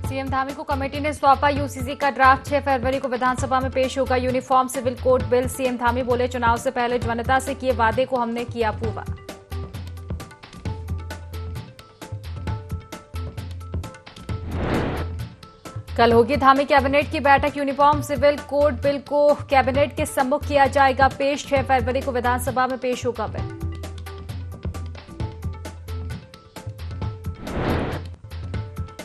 CM Dhami को committee ने सौंपा यूसीसी का ड्राफ्ट 6 फरवरी को विधानसभा में पेश होगा uniform civil code bill. CM Dhami बोले, चुनाव से पहले जनता से किए वादे को हमने किया पूरा। कल होगी धामी कैबिनेट की बैठक। यूनिफॉर्म सिविल कोड बिल को कैबिनेट के सम्मुख किया जाएगा पेश। 6 फरवरी को विधानसभा में पेश होगा बिल।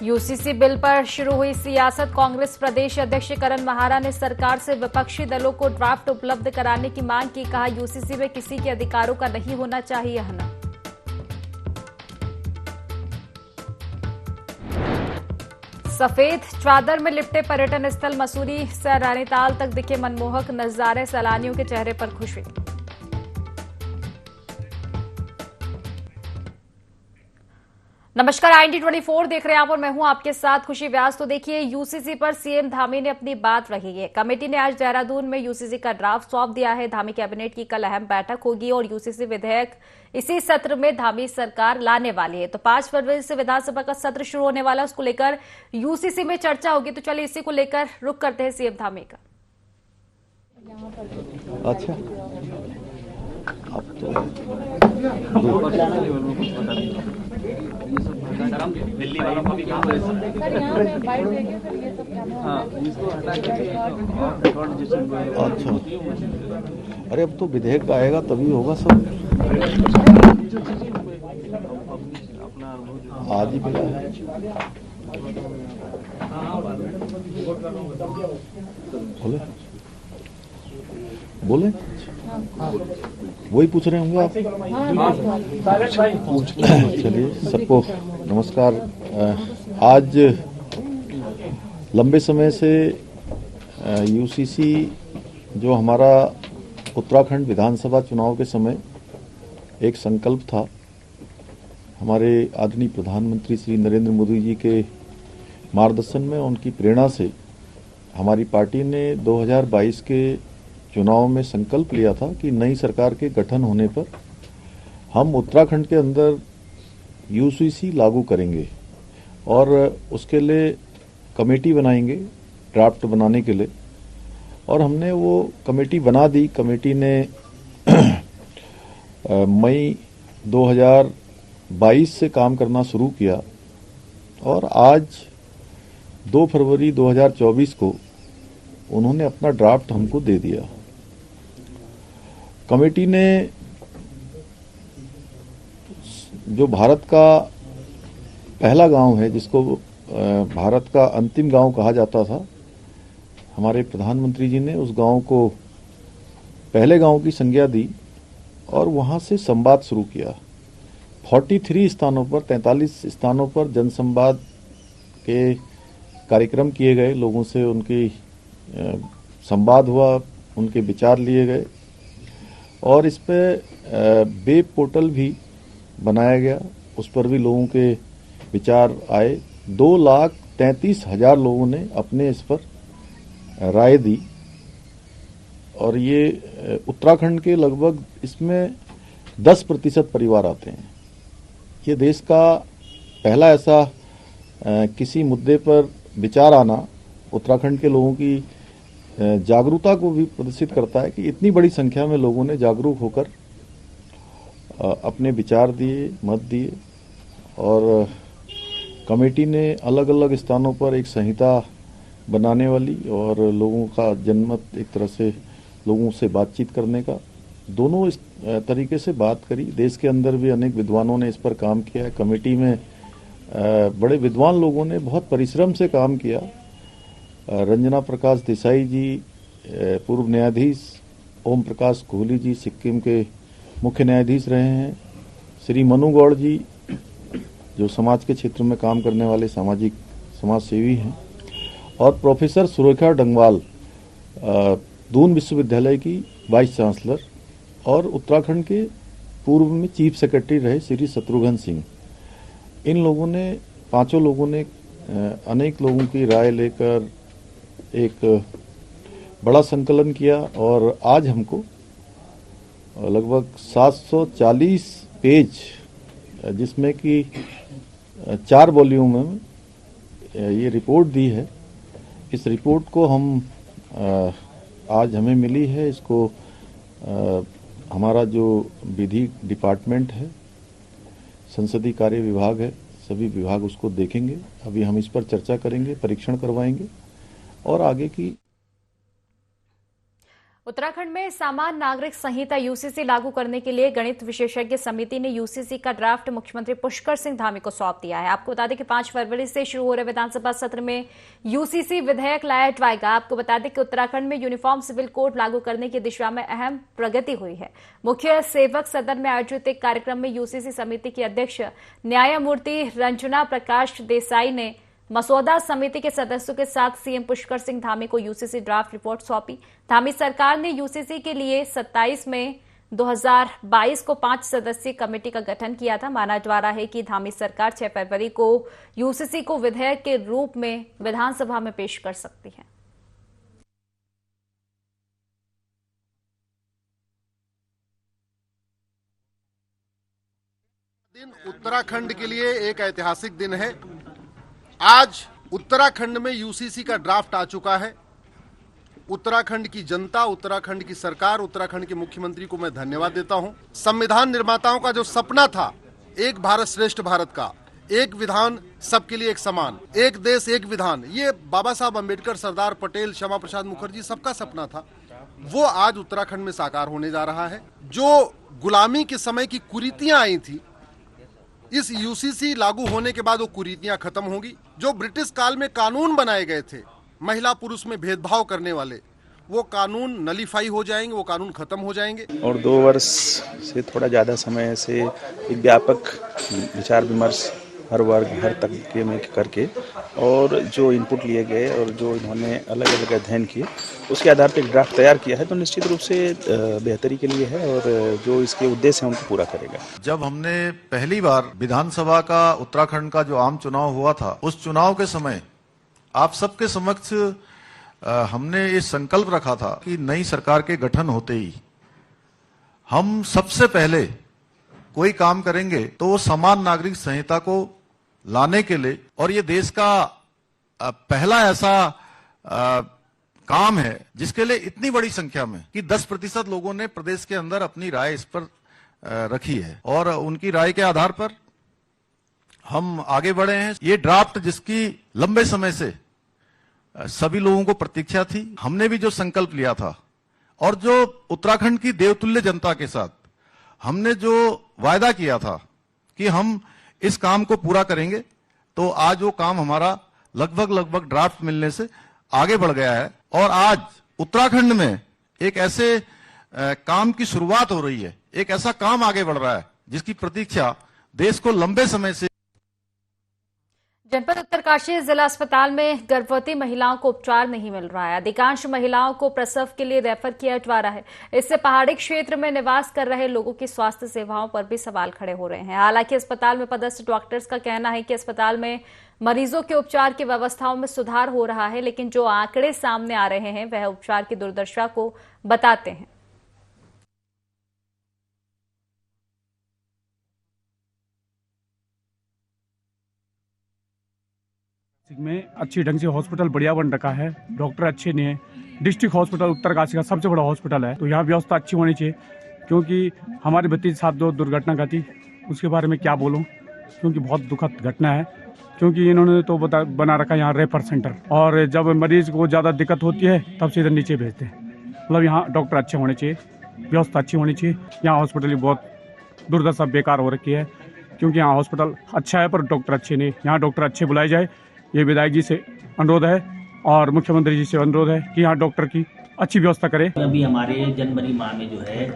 यूसीसी बिल पर शुरू हुई सियासत। कांग्रेस प्रदेश अध्यक्ष करण महारा ने सरकार से विपक्षी दलों को ड्राफ्ट उपलब्ध कराने की मांग की। कहा, यूसीसी में किसी के अधिकारों का नहीं होना चाहिए हनन। सफेद चादर में लिपटे पर्यटन स्थल मसूरी से नैनीताल तक दिखे मनमोहक नजारे। सैलानियों के चेहरे पर खुशी। नमस्कार, IND24 देख रहे हैं आप और मैं हूं आपके साथ खुशी व्यास। तो देखिए, यूसीसी पर सीएम धामी ने अपनी बात रखी है। कमेटी ने आज देहरादून में यूसीसी का ड्राफ्ट सौंप दिया है। धामी कैबिनेट की कल अहम बैठक होगी और यूसीसी विधेयक इसी सत्र में धामी सरकार लाने वाली है। तो 5 फरवरी से विधानसभा का सत्र शुरू होने वाला है, उसको लेकर यूसीसी में चर्चा होगी। तो चलिए इसी को लेकर रुख करते हैं सीएम धामी का। अच्छा, अब तो दिल्ली वालों को भी क्या बोले अच्छा, अरे अब तो विधेयक आएगा तभी होगा सब। आज ही मिला है। बोले वही पूछ रहे होंगे आप। चलिए, सबको नमस्कार। आज लंबे समय से यूसीसी जो हमारा उत्तराखंड विधानसभा चुनाव के समय एक संकल्प था, हमारे आदरणीय प्रधानमंत्री श्री नरेंद्र मोदी जी के मार्गदर्शन में, उनकी प्रेरणा से हमारी पार्टी ने 2022 के चुनाव में संकल्प लिया था कि नई सरकार के गठन होने पर हम उत्तराखंड के अंदर यूसीसी लागू करेंगे और उसके लिए कमेटी बनाएंगे ड्राफ्ट बनाने के लिए। और हमने वो कमेटी बना दी। कमेटी ने मई 2022 से काम करना शुरू किया और आज 2 फरवरी 2024 को उन्होंने अपना ड्राफ्ट हमको दे दिया। कमेटी ने जो भारत का पहला गांव है, जिसको भारत का अंतिम गांव कहा जाता था, हमारे प्रधानमंत्री जी ने उस गांव को पहले गांव की संज्ञा दी और वहां से संवाद शुरू किया। 43 स्थानों पर, 43 स्थानों पर जनसंवाद के कार्यक्रम किए गए। लोगों से उनकी संवाद हुआ, उनके विचार लिए गए और इस पे वेब पोर्टल भी बनाया गया। उस पर भी लोगों के विचार आए। 2,33,000 लोगों ने अपने इस पर राय दी और ये उत्तराखंड के लगभग इसमें 10% परिवार आते हैं। ये देश का पहला ऐसा किसी मुद्दे पर विचार आना उत्तराखंड के लोगों की जागरूकता को भी प्रदर्शित करता है कि इतनी बड़ी संख्या में लोगों ने जागरूक होकर अपने विचार दिए, मत दिए। और कमेटी ने अलग अलग स्थानों पर एक संहिता बनाने वाली और लोगों का जनमत, एक तरह से लोगों से बातचीत करने का, दोनों इस तरीके से बात करी। देश के अंदर भी अनेक विद्वानों ने इस पर काम किया है। कमेटी में बड़े विद्वान लोगों ने बहुत परिश्रम से काम किया। रंजना प्रकाश देसाई जी, पूर्व न्यायाधीश ओम प्रकाश कोहली जी सिक्किम के मुख्य न्यायाधीश रहे हैं। श्री मनु गौड़ जी जो समाज के क्षेत्र में काम करने वाले सामाजिक समाज सेवी हैं, और प्रोफेसर सुरेखा डंगवाल दून विश्वविद्यालय की वाइस चांसलर और उत्तराखंड के पूर्व में चीफ सेक्रेटरी रहे श्री शत्रुघ्न सिंह। इन लोगों ने, पांचों लोगों ने अनेक लोगों की राय लेकर एक बड़ा संकलन किया और आज हमको लगभग 740 पेज, जिसमें कि 4 वॉल्यूम में ये रिपोर्ट दी है, इस रिपोर्ट को हम आज हमें मिली है, इसको हमारा जो विधि डिपार्टमेंट है, संसदीय कार्य विभाग है, सभी विभाग उसको देखेंगे। अभी हम इस पर चर्चा करेंगे, परीक्षण करवाएंगे और आगे की। उत्तराखंड में सामान्य नागरिक संहिता यूसीसी लागू करने के लिए गणित विशेषज्ञ समिति ने यूसीसी का ड्राफ्ट मुख्यमंत्री पुष्कर सिंह धामी को सौंप दिया है। आपको बता दें कि 5 फरवरी से शुरू हो रहे विधानसभा सत्र में यूसीसी विधेयक लाया जाएगा। आपको बता दें कि उत्तराखंड में यूनिफॉर्म सिविल कोड लागू करने की दिशा में अहम प्रगति हुई है। मुख्य सेवक सदन में आयोजित एक कार्यक्रम में यूसीसी समिति की अध्यक्ष न्यायमूर्ति रंजना प्रकाश देसाई ने मसौदा समिति के सदस्यों के साथ सीएम पुष्कर सिंह धामी को यूसीसी ड्राफ्ट रिपोर्ट सौंपी। धामी सरकार ने यूसीसी के लिए 27 मई 2022 को 5 सदस्यीय कमेटी का गठन किया था। माना जा रहा है कि धामी सरकार 6 फरवरी को यूसीसी को विधेयक के रूप में विधानसभा में पेश कर सकती है। दिन उत्तराखंड के लिए एक ऐतिहासिक दिन है। आज उत्तराखंड में यूसीसी का ड्राफ्ट आ चुका है। उत्तराखंड की जनता, उत्तराखंड की सरकार, उत्तराखंड के मुख्यमंत्री को मैं धन्यवाद देता हूं। संविधान निर्माताओं का जो सपना था, एक भारत श्रेष्ठ भारत का, एक विधान सबके लिए एक समान, एक देश एक विधान, ये बाबा साहब अम्बेडकर, सरदार पटेल, श्यामा प्रसाद मुखर्जी सबका सपना था, वो आज उत्तराखंड में साकार होने जा रहा है। जो गुलामी के समय की कुरीतियां आई थी, इस यूसीसी लागू होने के बाद वो कुरीतियां खत्म होंगी। जो ब्रिटिश काल में कानून बनाए गए थे महिला पुरुष में भेदभाव करने वाले, वो कानून नलीफाई हो जाएंगे, वो कानून खत्म हो जाएंगे। और 2 वर्ष से थोड़ा ज़्यादा समय से एक व्यापक विचार विमर्श हर वर्ग, हर तबके में करके, और जो इनपुट लिए गए और जो इन्होंने अलग अलग अध्ययन किए, उसके आधार पर एक ड्राफ्ट तैयार किया है। तो निश्चित रूप से बेहतरी के लिए है और जो इसके उद्देश्य हैं उनको पूरा करेगा। जब हमने पहली बार विधानसभा का उत्तराखंड का जो आम चुनाव हुआ था, उस चुनाव के समय आप सबके समक्ष हमने ये संकल्प रखा था कि नई सरकार के गठन होते ही हम सबसे पहले कोई काम करेंगे तो वो समान नागरिक संहिता को लाने के लिए, और ये देश का पहला ऐसा काम है जिसके लिए इतनी बड़ी संख्या में कि 10% लोगों ने प्रदेश के अंदर अपनी राय इस पर रखी है और उनकी राय के आधार पर हम आगे बढ़े हैं। ये ड्राफ्ट जिसकी लंबे समय से सभी लोगों को प्रतीक्षा थी, हमने भी जो संकल्प लिया था और जो उत्तराखंड की देवतुल्य जनता के साथ हमने जो वायदा किया था कि हम इस काम को पूरा करेंगे, तो आज वो काम हमारा लगभग ड्राफ्ट मिलने से आगे बढ़ गया है और आज उत्तराखंड में एक ऐसे काम की शुरुआत हो रही है, एक ऐसा काम आगे बढ़ रहा है जिसकी प्रतीक्षा देश को लंबे समय से। जनपद उत्तरकाशी जिला अस्पताल में गर्भवती महिलाओं को उपचार नहीं मिल रहा है। अधिकांश महिलाओं को प्रसव के लिए रेफर किया जा रहा है। इससे पहाड़ी क्षेत्र में निवास कर रहे लोगों की स्वास्थ्य सेवाओं पर भी सवाल खड़े हो रहे हैं। हालांकि अस्पताल में पदस्थ डॉक्टर्स का कहना है कि अस्पताल में मरीजों के उपचार की व्यवस्थाओं में सुधार हो रहा है, लेकिन जो आंकड़े सामने आ रहे हैं वह उपचार की दुर्दशा को बताते हैं। में अच्छी ढंग से हॉस्पिटल बढ़िया बन रखा है, डॉक्टर अच्छे नहीं है। डिस्ट्रिक्ट हॉस्पिटल उत्तरकाशी का सबसे बड़ा हॉस्पिटल है, तो यहाँ व्यवस्था अच्छी होनी चाहिए। क्योंकि हमारे भतीजे साथ जो दुर्घटना घटी उसके बारे में क्या बोलूँ, क्योंकि बहुत दुखद घटना है। क्योंकि इन्होंने तो बना रखा है यहाँ रेफर सेंटर, और जब मरीज को ज़्यादा दिक्कत होती है तब सीधे नीचे भेजते हैं। मतलब यहाँ डॉक्टर अच्छे होने चाहिए, व्यवस्था अच्छी होनी चाहिए। यहाँ हॉस्पिटल की बहुत दुर्दशा बेकार हो रखी है, क्योंकि यहाँ हॉस्पिटल अच्छा है पर डॉक्टर अच्छे नहीं। यहाँ डॉक्टर अच्छे बुलाए जाए, ये विधायक जी से अनुरोध है और मुख्यमंत्री जी से अनुरोध है कि यहाँ डॉक्टर की अच्छी व्यवस्था करें। अभी हमारे जनवरी माह में जो है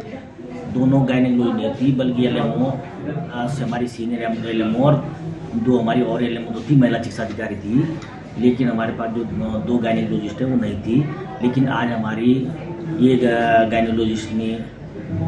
दोनों गायनेकोलॉजी नहीं थी, बल्कि एलएमओ से हमारी सीनियर एलएमओ और 2 हमारी और एलएमओ थी, महिला चिकित्सा अधिकारी थी। लेकिन हमारे पास जो 2 गायनेकोलॉजिस्ट है वो नहीं थी। लेकिन आज हमारी ये गायनेकोलॉजिस्ट ने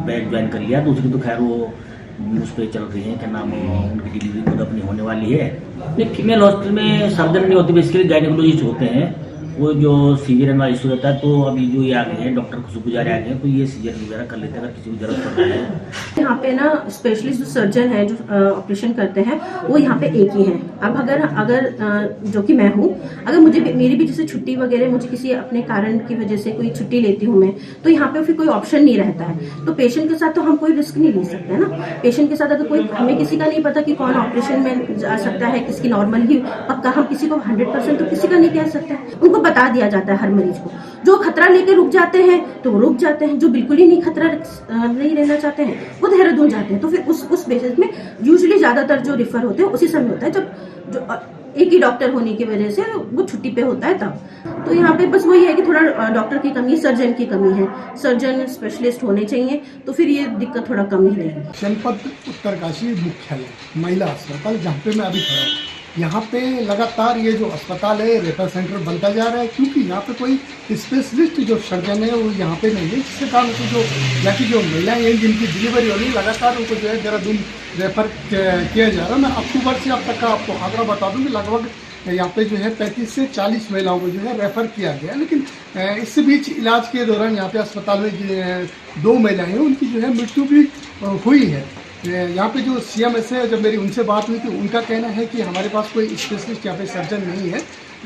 बैच ज्वाइन कर लिया। दूसरी तो खैर वो उस पर चल रही है, क्या नाम, उनकी डिलीवरी खुद अपनी होने वाली है। नहीं, फीमेल हॉस्पिटल में सर्जन नहीं होती, बेसिकली गायनेकोलॉजिस्ट होते हैं। वो जो सीजन वाला इशू रहता है, तो अभी जो ये आ गए हैं डॉक्टर खुशबू पुजारी आ गए हैं, तो ये सीजन वगैरह कर लेते हैं अगर किसी को जरूरत पड़ रहा है। यहाँ पे ना स्पेशलिस्ट जो सर्जन है जो ऑपरेशन करते हैं वो यहाँ पे एक ही हैं। अब अगर जो कि मैं हूँ, अगर मेरी भी जैसे छुट्टी वगैरह, मुझे किसी अपने कारण की वजह से कोई छुट्टी लेती हूँ मैं, तो यहाँ पे फिर कोई ऑप्शन नहीं रहता है। तो पेशेंट के साथ तो हम कोई रिस्क नहीं ले सकते है ना। पेशेंट के साथ अगर कोई, हमें किसी का नहीं पता कि कौन ऑपरेशन में जा सकता है, किसकी नॉर्मल ही पक्का, हम किसी को 100% तो किसी का नहीं कह सकते। उनको बता दिया जाता है हर मरीज को, जो खतरा लेके रुक जाते हैं तो वो रुक जाते हैं, जो बिल्कुल ही नहीं खतरा नहीं रहना चाहते हैं वो देहरादून जाते हैं। तो फिर उस बेसिस में यूजुअली ज्यादातर जो रिफर होते हैं उसी समय होता है, जब जो एक ही डॉक्टर होने की वजह से वो छुट्टी पे होता है तब। तो यहाँ पे बस वही है कि थोड़ा डॉक्टर की कमी, सर्जन की कमी है। सर्जन स्पेशलिस्ट होने चाहिए तो फिर ये दिक्कत थोड़ा कम ही रहेगी। जनपद उत्तरकाशी मुख्यालय महिला अस्पताल जहाँ पे मैं अभी खड़ा हूँ, यहाँ पे लगातार ये जो अस्पताल है रेफर सेंटर बनता जा रहा है, क्योंकि यहाँ पे कोई स्पेशलिस्ट जो सर्जन है वो यहाँ पे नहीं है, जिसके कारण से जो यहाँ की जो महिलाएं हैं जिनकी डिलीवरी हो रही है, लगातार उनको जो है देहरादून रेफर किया जा रहा है। मैं अक्टूबर से अब तक का आपको आंकड़ा बता दूँ कि लगभग यहाँ पे जो है 35 से 40 महिलाओं को जो है रेफ़र किया गया। लेकिन इस बीच इलाज के दौरान यहाँ पे अस्पताल में 2 महिलाएं हैं, उनकी जो है मृत्यु भी हुई है। यहाँ पे जो CMS है, जब मेरी उनसे बात हुई तो उनका कहना है कि हमारे पास कोई स्पेशलिस्ट यहाँ पे सर्जन नहीं है,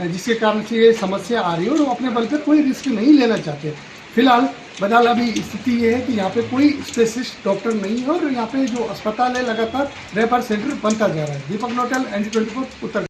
जिसके कारण से ये समस्या आ रही है और वो अपने बल पर कोई रिस्क नहीं लेना चाहते। फिलहाल बहरहाल अभी स्थिति ये है कि यहाँ पे कोई स्पेशलिस्ट डॉक्टर नहीं है और यहाँ पे जो अस्पताल है लगातार रेफर सेंटर बनता जा रहा है। दीपक नोटल, ND24 उत्तर।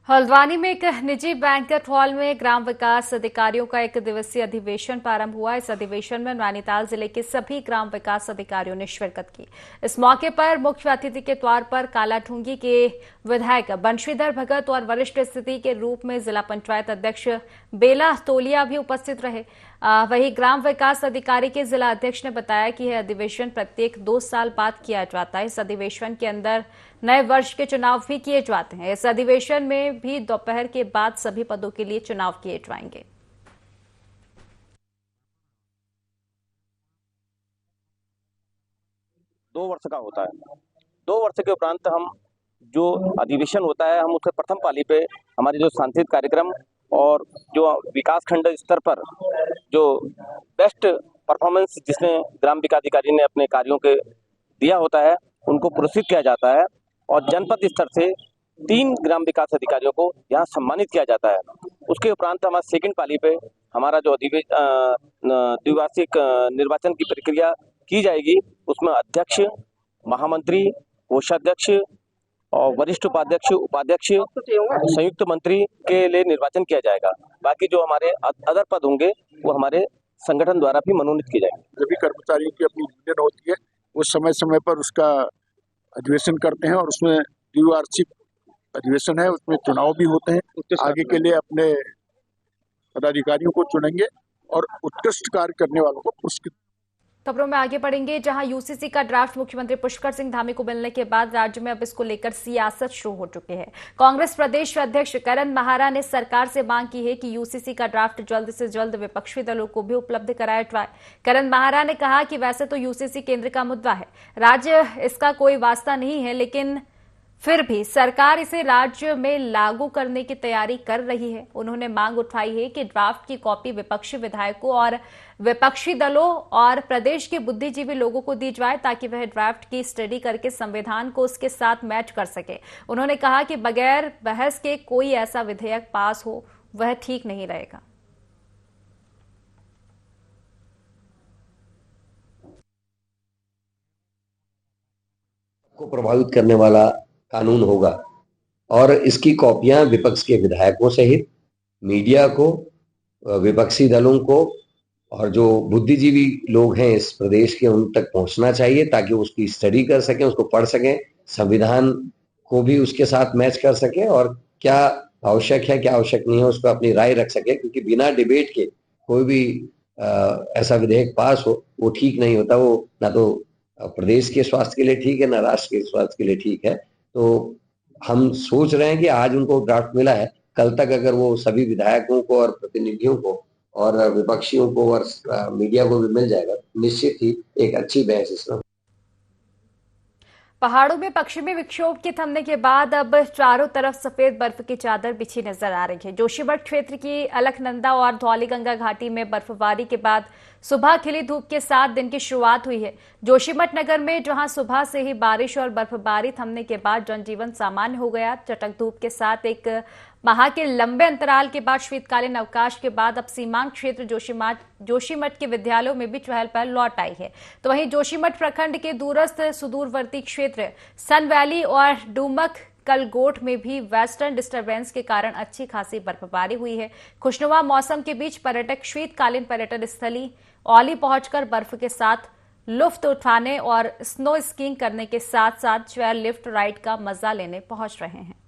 हल्द्वानी में एक निजी बैंक्वेट हॉल में ग्राम विकास अधिकारियों का 1 दिवसीय अधिवेशन प्रारंभ हुआ। इस अधिवेशन में नैनीताल जिले के सभी ग्राम विकास अधिकारियों ने शिरकत की। इस मौके पर मुख्य अतिथि के तौर पर कालाठूंगी के विधायक बंशीधर भगत और वरिष्ठ अतिथि के रूप में जिला पंचायत अध्यक्ष बेला तोलिया भी उपस्थित रहे। वहीं ग्राम विकास अधिकारी के जिला अध्यक्ष ने बताया कि यह अधिवेशन प्रत्येक 2 साल बाद किया जाता है। इस अधिवेशन के अंदर नए वर्ष के चुनाव भी किए जाते हैं। इस अधिवेशन में भी दोपहर के बाद सभी पदों के लिए चुनाव किए जाएंगे। दो वर्ष का होता है। 2 वर्ष के उपरांत हम जो अधिवेशन होता है, हम उसके प्रथम पाली पे हमारे जो सांस्कृतिक कार्यक्रम और जो विकास खंड स्तर पर जो बेस्ट परफॉर्मेंस जिसने ग्राम विकास अधिकारी ने अपने कार्यों के दिया होता है, उनको पुरस्कृत किया जाता है और जनपद स्तर से 3 ग्राम विकास अधिकारियों को यहाँ सम्मानित किया जाता है। उसके उपरांत हमारा सेकंड पाली पे हमारा जो द्विवार्षिक निर्वाचन की प्रक्रिया की जाएगी, उसमें अध्यक्ष, महामंत्री, कोषाध्यक्ष और वरिष्ठ उपाध्यक्ष, संयुक्त मंत्री के लिए निर्वाचन किया जाएगा। बाकी जो हमारे अदर पद होंगे वो हमारे संगठन द्वारा भी मनोनीत किए जाएंगे। सभी कर्मचारियों की अपनी यूनियन होती है, वो समय समय पर उसका अधिवेशन करते हैं और उसमें द्विवार्षिक अधिवेशन है, उसमें चुनाव भी होते हैं। आगे के लिए अपने पदाधिकारियों को चुनेंगे और उत्कृष्ट कार्य करने वालों को पुरस्कृत। खबरों में आगे बढ़ेंगे, जहां यूसीसी का ड्राफ्ट मुख्यमंत्री पुष्कर सिंह धामी को मिलने के बाद राज्य में अब इसको लेकर सियासत शुरू हो चुकी है। कांग्रेस प्रदेश अध्यक्ष करण माहारा ने सरकार से मांग की है कि यूसीसी का ड्राफ्ट जल्द से जल्द विपक्षी दलों को भी उपलब्ध कराया जाए। करण माहारा ने कहा कि वैसे तो यूसीसी केंद्र का मुद्दा है, राज्य इसका कोई वास्ता नहीं है, लेकिन फिर भी सरकार इसे राज्य में लागू करने की तैयारी कर रही है। उन्होंने मांग उठाई है कि ड्राफ्ट की कॉपी विपक्षी विधायकों और विपक्षी दलों और प्रदेश के बुद्धिजीवी लोगों को दी जाए, ताकि वह ड्राफ्ट की स्टडी करके संविधान को उसके साथ मैच कर सके। उन्होंने कहा कि बगैर बहस के कोई ऐसा विधेयक पास हो वह ठीक नहीं रहेगा। को प्रभावित करने वाला कानून होगा और इसकी कॉपियां विपक्ष के विधायकों सहित मीडिया को, विपक्षी दलों को और जो बुद्धिजीवी लोग हैं इस प्रदेश के, उन तक पहुंचना चाहिए, ताकि उसकी स्टडी कर सकें, उसको पढ़ सकें, संविधान को भी उसके साथ मैच कर सकें और क्या आवश्यक है क्या आवश्यक नहीं है उसको अपनी राय रख सकें। क्योंकि बिना डिबेट के कोई भी ऐसा विधेयक पास हो वो ठीक नहीं होता। वो ना तो प्रदेश के स्वास्थ्य के लिए ठीक है, ना राष्ट्र के स्वास्थ्य के लिए ठीक है। तो हम सोच रहे हैं कि आज उनको ड्राफ्ट मिला है, कल तक अगर वो सभी विधायकों को और प्रतिनिधियों को और विपक्षियों को और मीडिया को भी मिल जाएगा, निश्चित ही एक अच्छी बहस इसमें। पहाड़ों में पश्चिमी विक्षोभ के थमने के बाद अब चारों तरफ सफेद बर्फ की चादर बिछी नजर आ रही है। जोशीमठ क्षेत्र की अलकनंदा और धौलीगंगा घाटी में बर्फबारी के बाद सुबह खिली धूप के साथ दिन की शुरुआत हुई है। जोशीमठ नगर में जहां सुबह से ही बारिश और बर्फबारी थमने के बाद जनजीवन सामान्य हो गया। चटक धूप के साथ एक माह के लंबे अंतराल के बाद शीतकालीन अवकाश के बाद अब सीमांत क्षेत्र जोशीमठ के विद्यालयों में भी चहल पहल लौट आई है। तो वहीं जोशीमठ प्रखंड के दूरस्थ सुदूरवर्ती क्षेत्र सन वैली और डूमक कलगोट में भी वेस्टर्न डिस्टर्बेंस के कारण अच्छी खासी बर्फबारी हुई है। खुशनुमा मौसम के बीच पर्यटक शीतकालीन पर्यटन स्थली औली पहुंचकर बर्फ के साथ लुत्फ उठाने और स्नो स्कीइंग करने के साथ साथ चेयर लिफ्ट राइड का मजा लेने पहुंच रहे हैं।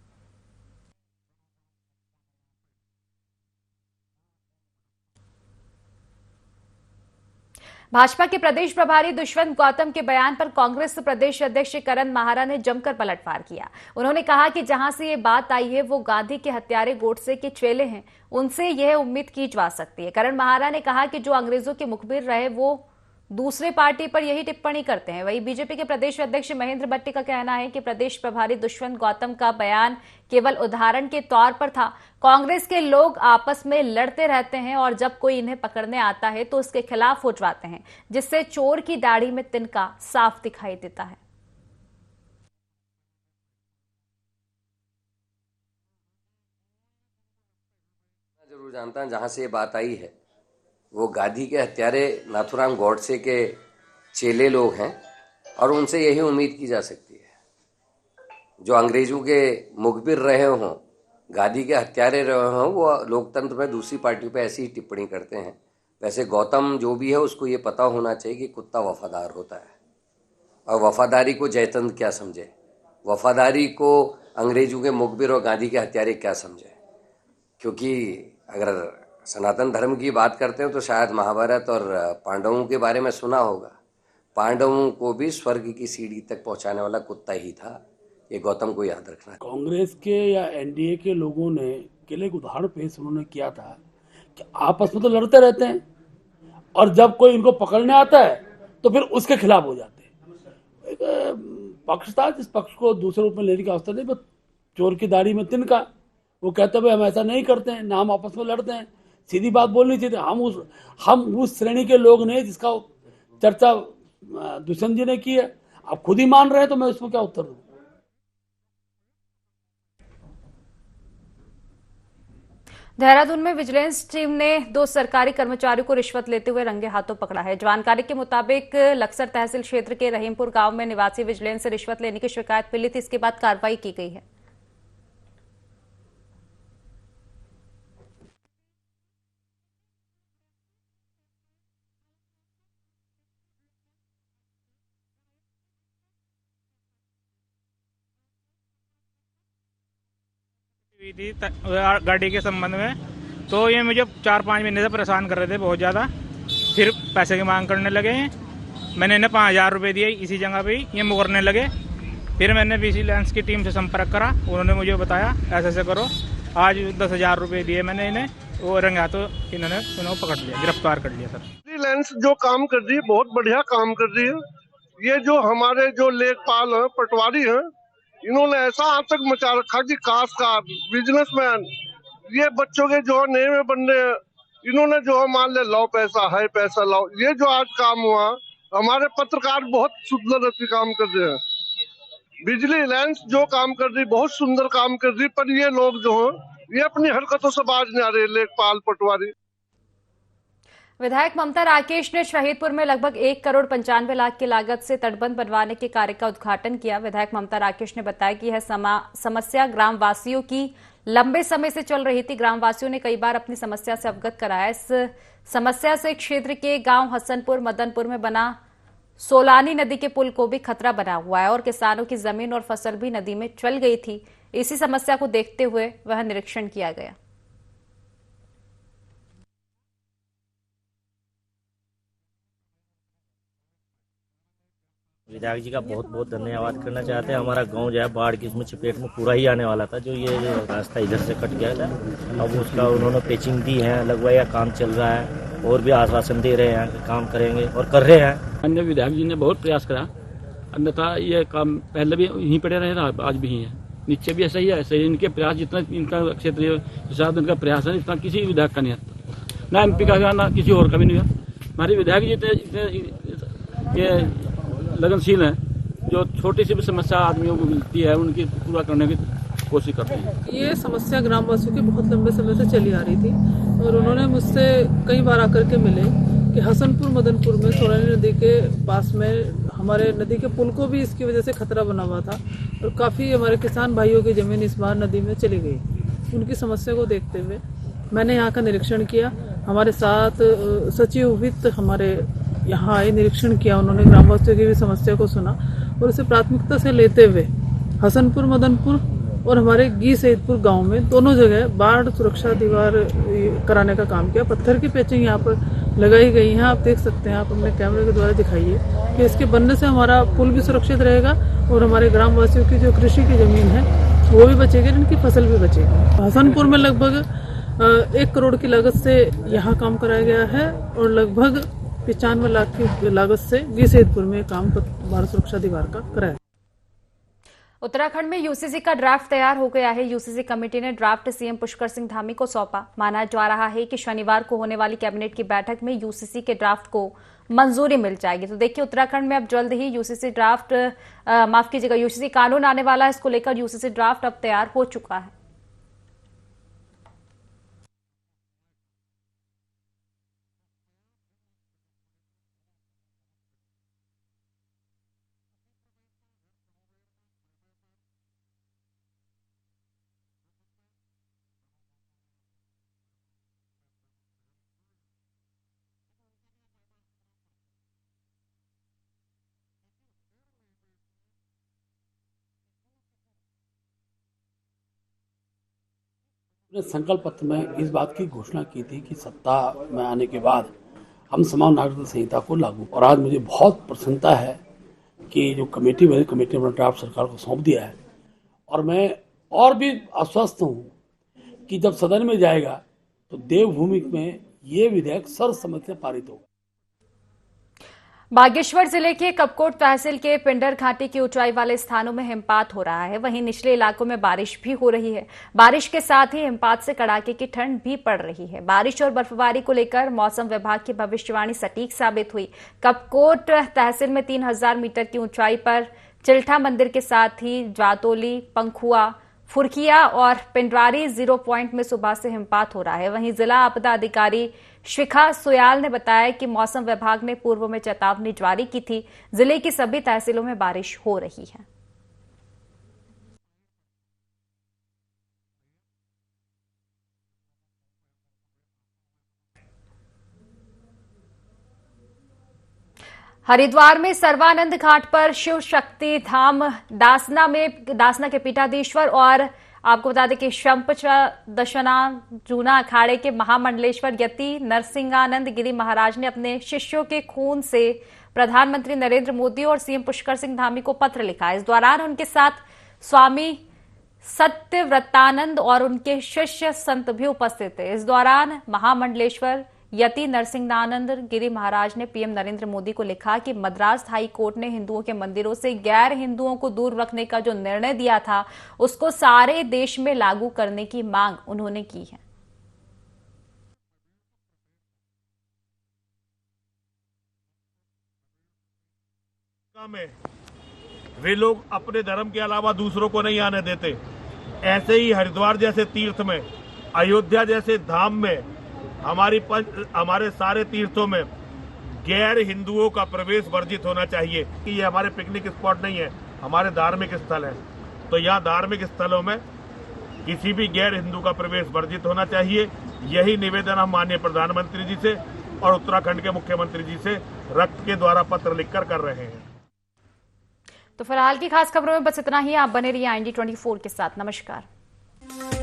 भाजपा के प्रदेश प्रभारी दुष्यंत गौतम के बयान पर कांग्रेस प्रदेश अध्यक्ष करण माहरा ने जमकर पलटवार किया। उन्होंने कहा कि जहां से ये बात आई है वो गांधी के हत्यारे गोडसे के चेले हैं, उनसे यह उम्मीद की जा सकती है। करण माहरा ने कहा कि जो अंग्रेजों के मुखबिर रहे वो दूसरे पार्टी पर यही टिप्पणी करते हैं। वहीं बीजेपी के प्रदेश अध्यक्ष महेंद्र भट्टी का कहना है कि प्रदेश प्रभारी दुष्यंत गौतम का बयान केवल उदाहरण के तौर पर था। कांग्रेस के लोग आपस में लड़ते रहते हैं और जब कोई इन्हें पकड़ने आता है तो उसके खिलाफ हो जाते हैं, जिससे चोर की दाढ़ी में तिनका साफ दिखाई देता है। जरूर जानता हूं जहां से ये बात आई है वो गांधी के हत्यारे नाथूराम गोडसे के चेले लोग हैं और उनसे यही उम्मीद की जा सकती है। जो अंग्रेजों के मुखबिर रहे हों, गांधी के हत्यारे रहे हों, वो लोकतंत्र में दूसरी पार्टियों पे ऐसी ही टिप्पणी करते हैं। वैसे गौतम जो भी है उसको ये पता होना चाहिए कि कुत्ता वफादार होता है और वफादारी को जयतंत्र क्या समझे, वफादारी को अंग्रेजों के मुखबिर और गांधी के हत्यारे क्या समझे। क्योंकि अगर सनातन धर्म की बात करते हैं तो शायद महाभारत और पांडवों के बारे में सुना होगा। पांडवों को भी स्वर्ग की सीढ़ी तक पहुंचाने वाला कुत्ता ही था। ये गौतम को याद रखना। कांग्रेस के या एनडीए के लोगों ने केवल एक उदाहरण पेश उन्होंने किया था कि आपस में तो लड़ते रहते हैं और जब कोई इनको पकड़ने आता है तो फिर उसके खिलाफ हो जाते हैं। एक पक्ष था जिस पक्ष को दूसरे रूप में लेने की अवस्था नहीं, बस चोर की दाढ़ी में तिनका। वो कहते भाई हम ऐसा नहीं करते हैं, ना हम आपस में लड़ते हैं, सीधी बात बोलनी चाहिए। हम उस श्रेणी के लोग ने जिसका चर्चा दुष्यंत जी ने की है, आप खुद ही मान रहे हैं तो मैं उसमें क्या उत्तर दूं। देहरादून में विजिलेंस टीम ने 2 सरकारी कर्मचारियों को रिश्वत लेते हुए रंगे हाथों पकड़ा है। जानकारी के मुताबिक लक्सर तहसील क्षेत्र के रहीमपुर गांव में निवासी विजिलेंस से रिश्वत लेने की शिकायत मिली थी। इसके बाद कार्रवाई की गई है। थी गाड़ी के संबंध में, तो ये मुझे 4-5 महीने से परेशान कर रहे थे बहुत ज़्यादा। फिर पैसे की मांग करने लगे। मैंने इन्हें 5,000 रुपये दिए इसी जगह पे ही, ये मुकरने लगे। फिर मैंने विजिलेंस की टीम से संपर्क करा, उन्होंने मुझे बताया ऐसे ऐसे करो। आज 10,000 रुपये दिए मैंने इन्हें, वो रंगे हाथों इन्होंने पकड़ लिया, गिरफ्तार कर लिया। सर विजिलेंस जो काम कर रही है बहुत बढ़िया काम कर रही है। ये जो हमारे जो लेखपाल हैं, पटवारी हैं, इन्होंने ऐसा आतंक मचा रखा कि खासकर बिजनेसमैन, ये बच्चों के जो नए में बनने, इन्होंने जो मान ले लो पैसा है, पैसा लाओ। ये जो आज काम हुआ, हमारे पत्रकार बहुत सुंदर काम कर रहे हैं। विजिलेंस जो काम कर रही बहुत सुंदर काम कर रही, पर ये लोग जो हैं ये अपनी हरकतों से बाज नहीं आ रहे, लेखपाल पटवारी। विधायक ममता राकेश ने शहीदपुर में लगभग 1,95,00,000 की लागत से तटबंध बनवाने के कार्य का उद्घाटन किया। विधायक ममता राकेश ने बताया कि यह समस्या ग्रामवासियों की लंबे समय से चल रही थी। ग्रामवासियों ने कई बार अपनी समस्या से अवगत कराया। इस समस्या से क्षेत्र के गांव हसनपुर मदनपुर में बना सोलानी नदी के पुल को भी खतरा बना हुआ है और किसानों की जमीन और फसल भी नदी में चल गई थी। इसी समस्या को देखते हुए वह निरीक्षण किया गया। विधायक जी का बहुत बहुत धन्यवाद करना चाहते हैं। हमारा गांव जो है बाढ़ की उसमें चपेट में पूरा ही आने वाला था, जो ये रास्ता इधर से कट गया था। अब उसका उन्होंने पेचिंग दी है, लगवाया, काम चल रहा है और भी आश्वासन दे रहे हैं कि काम करेंगे और कर रहे हैं। अन्य विधायक जी ने बहुत प्रयास करा अन्यथा ये काम पहले भी यहीं पड़े रहे ना, आज भी ही है, नीचे भी ऐसा ही है। ऐसे इनके प्रयास जितना इनका क्षेत्रीय प्रशासन इनका प्रयास है, इतना किसी विधायक का नहीं आता, ना MP का ना किसी और का भी नहीं हुआ। हमारे विधायक जितने ये लगनशील हैं, जो छोटी सी भी समस्या आदमियों को मिलती है उनकी पूरा करने की कोशिश करते हैं। ये समस्या ग्रामवासियों की बहुत लंबे समय से चली आ रही थी और उन्होंने मुझसे कई बार आकर के मिले कि हसनपुर मदनपुर में सोनाली नदी के पास में हमारे नदी के पुल को भी इसकी वजह से खतरा बना हुआ था और काफ़ी हमारे किसान भाइयों की ज़मीन इस बार नदी में चली गई। उनकी समस्या को देखते हुए मैंने यहाँ का निरीक्षण किया। हमारे साथ सचिव वित्त हमारे यहाँ आए, निरीक्षण किया उन्होंने, ग्रामवासियों की भी समस्या को सुना और उसे प्राथमिकता से लेते हुए हसनपुर मदनपुर और हमारे गी सईदपुर गांव में दोनों जगह बाढ़ सुरक्षा दीवार कराने का काम किया। पत्थर की पेचिंग यहाँ पर लगाई गई है, आप देख सकते हैं, आप अपने कैमरे के द्वारा दिखाइए कि इसके बनने से हमारा पुल भी सुरक्षित रहेगा और हमारे ग्रामवासियों की जो कृषि की जमीन है वो भी बचेगी, इनकी फसल भी बचेगी। हसनपुर में लगभग 1 करोड़ की लागत से यहाँ काम कराया गया है और लगभग 95 लाख की लागत से गी सईदपुर में काम बाढ़ सुरक्षा दीवार का कराया। उत्तराखंड में यूसीसी का ड्राफ्ट तैयार हो गया है। यूसीसी कमेटी ने ड्राफ्ट सीएम पुष्कर सिंह धामी को सौंपा। माना जा रहा है कि शनिवार को होने वाली कैबिनेट की बैठक में यूसीसी के ड्राफ्ट को मंजूरी मिल जाएगी। तो देखिए, उत्तराखंड में अब जल्द ही यूसीसी ड्राफ्ट यूसीसी कानून आने वाला है। इसको लेकर यूसीसी ड्राफ्ट अब तैयार हो चुका है। संकल्प पत्र में इस बात की घोषणा की थी कि सत्ता में आने के बाद हम समान नागरिकता संहिता को लागू, और आज मुझे बहुत प्रसन्नता है कि जो कमेटी ने अपना ड्राफ्ट सरकार को सौंप दिया है और मैं और भी आश्वस्त हूँ कि जब सदन में जाएगा तो देवभूमि में ये विधेयक सर्वसम्मति से पारित होगा। बागेश्वर जिले के कपकोट तहसील के पिंडर घाटी की ऊंचाई वाले स्थानों में हिमपात हो रहा है। वहीं निचले इलाकों में बारिश भी हो रही है। बारिश के साथ ही हिमपात से कड़ाके की ठंड भी पड़ रही है। बारिश और बर्फबारी को लेकर मौसम विभाग की भविष्यवाणी सटीक साबित हुई। कपकोट तहसील में 3000 मीटर की ऊंचाई पर चिल्ठा मंदिर के साथ ही जातोली, पंखुआ, फुरकिया और पिंडरारी 0 पॉइंट में सुबह से हिमपात हो रहा है। वहीं जिला आपदा अधिकारी शिखा सुयाल ने बताया कि मौसम विभाग ने पूर्व में चेतावनी जारी की थी। जिले की सभी तहसीलों में बारिश हो रही है। हरिद्वार में सर्वानंद घाट पर शिव शक्ति धाम दासना के पीठाधीश्वर और आपको बता दें कि दशना जूना अखाड़े के महामंडलेश्वर यति नरसिंहानंद गिरी महाराज ने अपने शिष्यों के खून से प्रधानमंत्री नरेंद्र मोदी और सीएम पुष्कर सिंह धामी को पत्र लिखा। इस दौरान उनके साथ स्वामी सत्यव्रतानंद और उनके शिष्य संत भी उपस्थित थे। इस दौरान महामंडलेश्वर यति नरसिंहानंद गिरी महाराज ने पीएम नरेंद्र मोदी को लिखा कि मद्रास हाई कोर्ट ने हिंदुओं के मंदिरों से गैर हिंदुओं को दूर रखने का जो निर्णय दिया था उसको सारे देश में लागू करने की मांग उन्होंने की है। में वे लोग अपने धर्म के अलावा दूसरों को नहीं आने देते। ऐसे ही हरिद्वार जैसे तीर्थ में, अयोध्या जैसे धाम में, हमारे सारे तीर्थों में गैर हिंदुओं का प्रवेश वर्जित होना चाहिए। कि ये हमारे पिकनिक स्पॉट नहीं है, हमारे धार्मिक स्थल है। तो यहाँ धार्मिक स्थलों में किसी भी गैर हिंदू का प्रवेश वर्जित होना चाहिए। यही निवेदन हम माननीय प्रधानमंत्री जी से और उत्तराखंड के मुख्यमंत्री जी से रक्त के द्वारा पत्र लिखकर कर रहे हैं। तो फिलहाल की खास खबरों में बस इतना ही। आप बने रहिए IND24 के साथ। नमस्कार।